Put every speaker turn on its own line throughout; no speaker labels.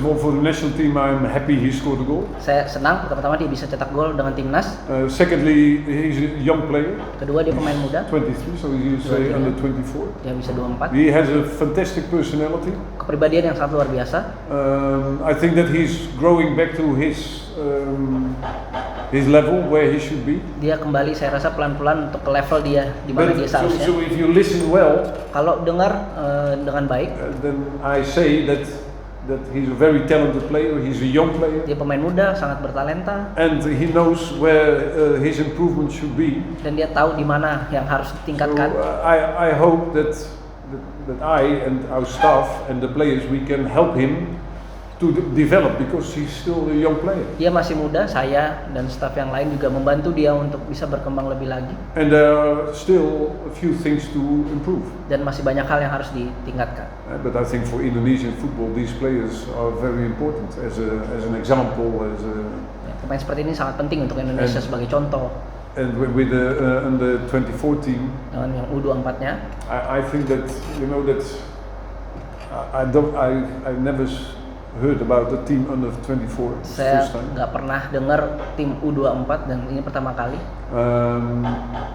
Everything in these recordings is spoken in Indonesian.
of all, for the national team, I'm happy he scored a goal.
Saya senang pertama-tama dia bisa cetak gol dengan timnas.
Secondly, he's a young player.
Kedua dia pemain muda.
23, so you say under 24.
Dia bisa 24.
He has a fantastic personality.
Kepribadian yang sangat luar biasa.
I think that he's growing back to his level where he should be.
Dia kembali, saya rasa pelan-pelan untuk ke level dia di mana dia seharusnya.
So if you listen well,
kalau dengar dengan baik,
then I say that he's a very talented player. He's a young player.
Dia pemain muda, sangat bertalenta.
And he knows where his improvement should be.
Dan dia tahu di mana yang harus ditingkatkan.
So, I hope that I and our staff and the players, we can help him to develop, because he's still a young player.
Dia masih muda, saya dan staf yang lain juga membantu dia untuk bisa berkembang lebih lagi.
And there are still a few things to improve.
Dan masih banyak hal yang harus ditingkatkan.
But I think for Indonesian football, these players are very important as an example.
Pemain seperti ini sangat penting untuk Indonesia sebagai contoh.
And with the under 24 team,
dengan yang U24-nya,
I think that that I never heard about the team under 24.
Saya nggak pernah dengar tim U24 dan ini pertama kali.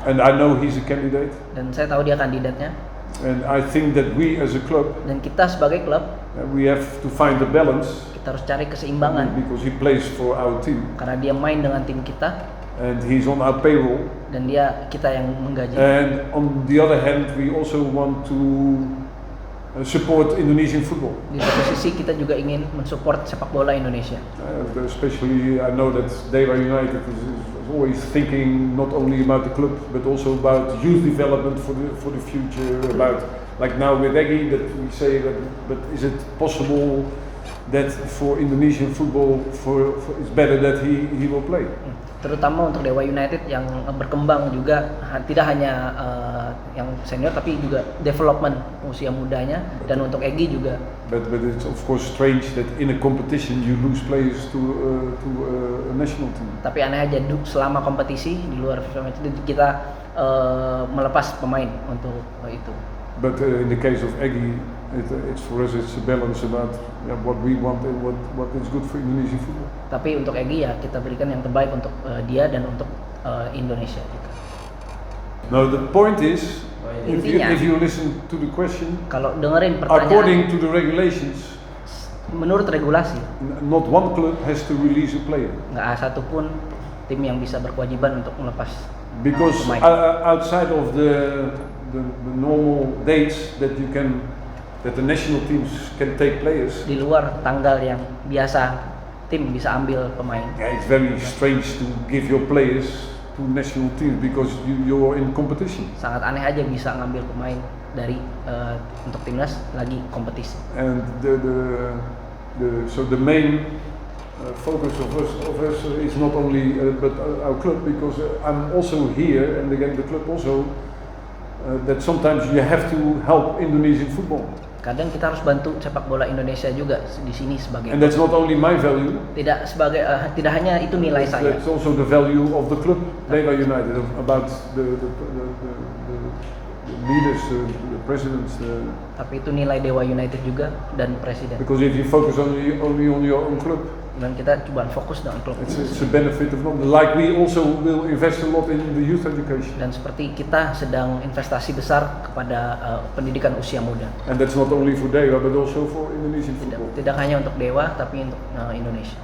And I know he's a candidate.
Dan saya tahu dia kandidatnya.
And I think that we as a club,
dan kita sebagai klub,
we have to find the balance.
Kita harus cari keseimbangan.
Because he plays for our team.
Karena dia main dengan tim kita.
And he's on our payroll.
Dan kita yang menggaji.
And on the other hand, we also want to support Indonesian football.
Di satu sisi kita juga ingin mensupport sepak bola Indonesia.
Especially I know that Dewa United is always thinking not only about the club but also about youth development for the future. About like now with Egy, that we say that, but is it possible that for Indonesian football it's better that he will play?
Terutama untuk Dewa United yang berkembang juga, tidak hanya yang senior tapi juga development usia mudanya, dan untuk Egy juga.
But it's of course strange that in a competition you lose players to a national team.
Tapi aneh aja selama kompetisi di luar kita melepas pemain untuk itu.
But in the case of Egy, it's for us it's a balance about what we want and what is good for Indonesian football.
Tapi untuk Egy ya kita berikan yang terbaik untuk dia dan untuk Indonesia juga.
Now the point is,
intinya,
if you listen to the question,
kalau dengerin pertanyaan,
according to the regulations,
menurut regulasi,
not one club has to release a player.
Nggak ada satupun tim yang bisa berkewajiban untuk melepas
because
pemain.
Outside of the normal dates that the national teams can take players.
Di luar tanggal yang biasa tim bisa ambil pemain.
Yeah, it's very strange to give your players to national teams because you're in competition.
Sangat aneh aja bisa ngambil pemain dari untuk timnas lagi kompetisi.
And so the main focus of us is not only but our club, because I'm also here, and again the club also. That sometimes you have to help Indonesian football.
Kadang kita harus bantu sepak bola Indonesia juga di sini sebagai.
And that's not only my value.
Tidak hanya itu nilai saya.
That's also the value of the club, Dewa United, about the leaders, the presidents.
Tapi itu nilai Dewa United juga dan presiden.
Because if you focus only on your own club,
dan kita coba fokus dengan klub.
It's a benefit of not. Like we also will invest a lot in the youth education.
Dan seperti kita sedang investasi besar kepada pendidikan usia muda.
And that's not only for Dewa but also for Indonesian football.
Tidak hanya untuk Dewa tapi untuk Indonesia.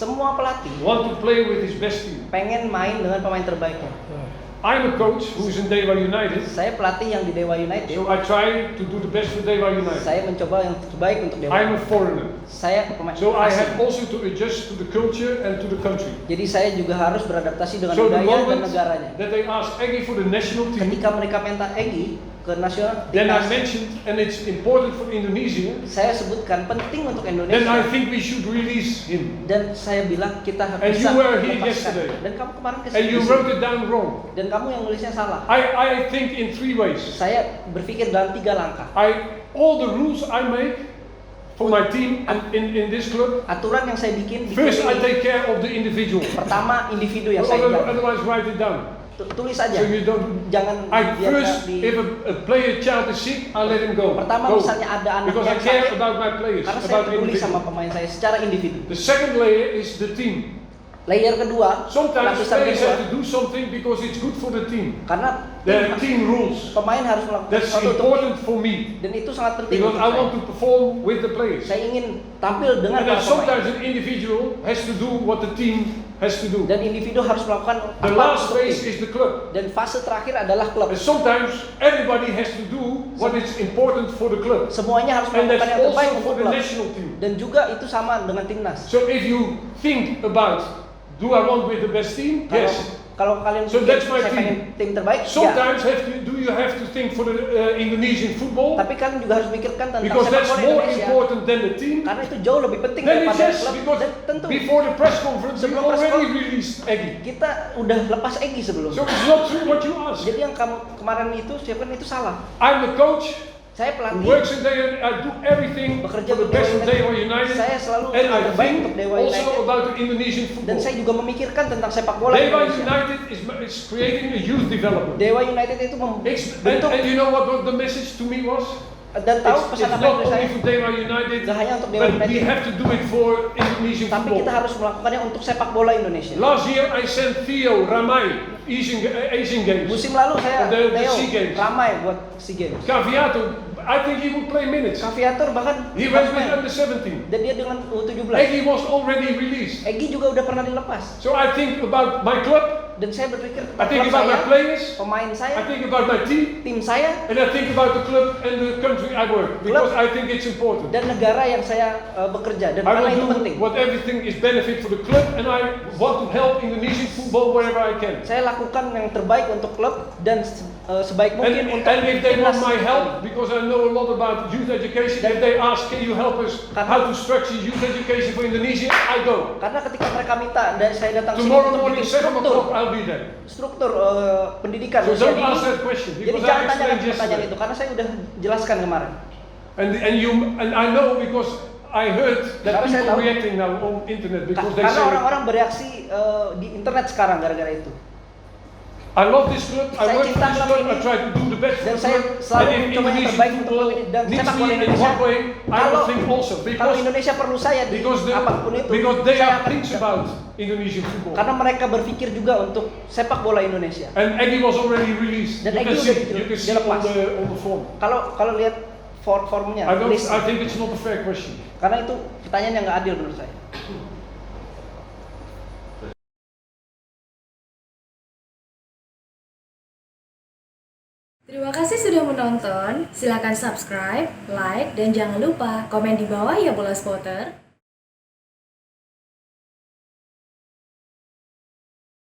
Semua pelatih
want to play with his best team.
pengen main dengan pemain terbaiknya.
I'm a coach who's in Dewa United,
Saya pelatih yang di Dewa United.
so I try to do the best for Dewa United.
Saya mencoba yang terbaik untuk Dewa.
I'm a foreigner,
Saya pemain
so I
asing.
have also to adjust to the culture and to the country.
Jadi saya juga harus beradaptasi dengan
So the
budaya dan
moment
negaranya.
that they ask Eggy for the national team,
Ketika mereka minta Egy ke nasional
then I
timnas,
mentioned, and it's important for Indonesia,
saya sebutkan penting untuk
then I
Indonesia.
think we should release him.
Dan saya bilang kita
And
bisa
you were here
melepaskan.
yesterday.
Dan kamu kemarin
And
kesini.
you wrote it down wrong.
Dan kamu yang nulisnya salah.
I think in 3 ways.
Saya berpikir dalam 3 langkah.
All the rules I make for my team and in this club,
Aturan yang saya bikin di
first I
klub ini.
take care of the individual.
Pertama individu yang saya jaga.
Otherwise write it down.
Tulis aja.
So you don't.
Jangan
I
biarkan
first,
di.
if a player child is sick, I let him go.
Pertama
Go.
misalnya ada anak
Because I
yang
care
sakit,
about my players,
karena saya
about
peduli
individual.
sama pemain saya secara individu.
The second layer is the team.
Layer kedua,
Sometimes
lapisan
players
kedua,
have to do something because it's good for the team.
karena
There are team rules.
pemain harus melakukan
That's
sesuatu untuk
important for me
dan itu sangat penting
because
untuk
I
saya.
want to perform with the players.
Saya ingin tampil dengan
And then
para
sometimes
pemain
an individual has to do what the team has to do.
dan individu harus melakukan
The
apa
last
untuk
phase
tim.
is the club.
Dan fase terakhir adalah klub.
And sometimes everybody has to do what is important for the club.
Semuanya harus
And
melakukan
that's
yang terbaik
also
untuk
for the
klub.
national team.
Dan juga itu sama dengan timnas.
So if you think about, do I want with the best team?
Kalau
Yes.
kalau kalian
So
pikir
that's my
saya
team.
pengen tim terbaik, ya.
Sometimes do you have to think for the Indonesian football?
Tapi kalian juga harus pikirkan tentang
Because
sepak
that's
bola
more
Indonesia.
important than the team.
Karena itu jauh lebih penting
Then it's
daripada
yes,
klub.
because
Dan tentu
before the press conference we
Sebelum press
already
conference.
released Eggy.
kita udah lepas Egy sebelum.
So it's not true what you ask.
Jadi yang kamu kemarin itu siapkan itu salah.
I'm the coach
Saya
who
pelatih.
works in there. I do everything for
Bekerja
the
untuk
best
Dewa
of Dewa United.
Saya selalu
And I
yang terbaik
think
untuk Dewa
also
United.
about the Indonesian
Dan
football.
saya juga memikirkan tentang sepak bola
Dewa
Indonesia.
United is creating a youth development.
Dewa United itu membentuk
And you know what the message to me was?
dan tahu
It's
pesan apa
not
yang
only
saya.
for Dewa United,
Gak hanya untuk Dewa
but we
United,
have to do it for Indonesian
tapi kita
football.
harus melakukannya untuk sepak bola Indonesia.
Last year I sent Theo Ramai Asian Games.
Musim lalu saya
The
Theo
SEA Games.
ramai buat SEA Games.
Caviato, I think he would play minutes.
Kaviator bahkan
He
harus
went with
main.
under 17.
Dan dia dengan U17.
Eggy was already released.
Egy juga udah pernah dilepas.
So I think about my club,
Dan saya berpikir
I
tentang
think
klub
about
saya,
my players,
pemain
I
saya,
think about my team,
tim saya,
and I think about the club and the country I work because I think it's important.
dan negara yang saya bekerja. Dan
I
karena itu
will
penting.
do what everything is benefit for the club, and I want to help Indonesian football wherever I can.
Saya lakukan yang terbaik untuk klub dan sebaik mungkin
And
untuk
if they want
timnas.
my help, because I know a lot about youth education, if they ask, can you help us how to structure youth education for Indonesia, I go.
Karena ketika mereka minta dan saya datang sini
Tomorrow
untuk
morning,
bikin
7 o'clock,
struktur
I'll be there.
pendidikan
So
usia
don't ask
dini.
that question
Jadi
because I
jangan tanyakan
explained
pertanyaan
yesterday.
itu karena saya udah jelaskan kemarin.
And I know because I heard that
Karena saya
people
tahu.
reacting now on internet because they
Karena
say,
orang-orang bereaksi di internet sekarang gara-gara itu.
I love this club, I
Saya
work for
cinta
this
klub
club,
ini.
I try to do the best
Dan
for the
saya
club.
selalu
And if
mencoba yang
Indonesian
terbaik untuk
football
klub ini dan
needs
sepak
me
bola
in
Indonesia.
one way, I
Kalau
will think also
kalau
because
Indonesia perlu saya di apapun itu,
because they
saya
are
akan
thinks about Indonesian football.
karena mereka berpikir juga untuk sepak bola Indonesia.
And Eggy was already released.
Dan
You
Egy
can
udah
see, you can see
dilepas.
on the form.
Kalau lihat formnya, list.
I think it's not a fair question.
Karena itu pertanyaan yang nggak adil menurut saya.
Terima kasih sudah menonton. Silakan subscribe, like, dan jangan lupa komen di bawah ya bola spotter.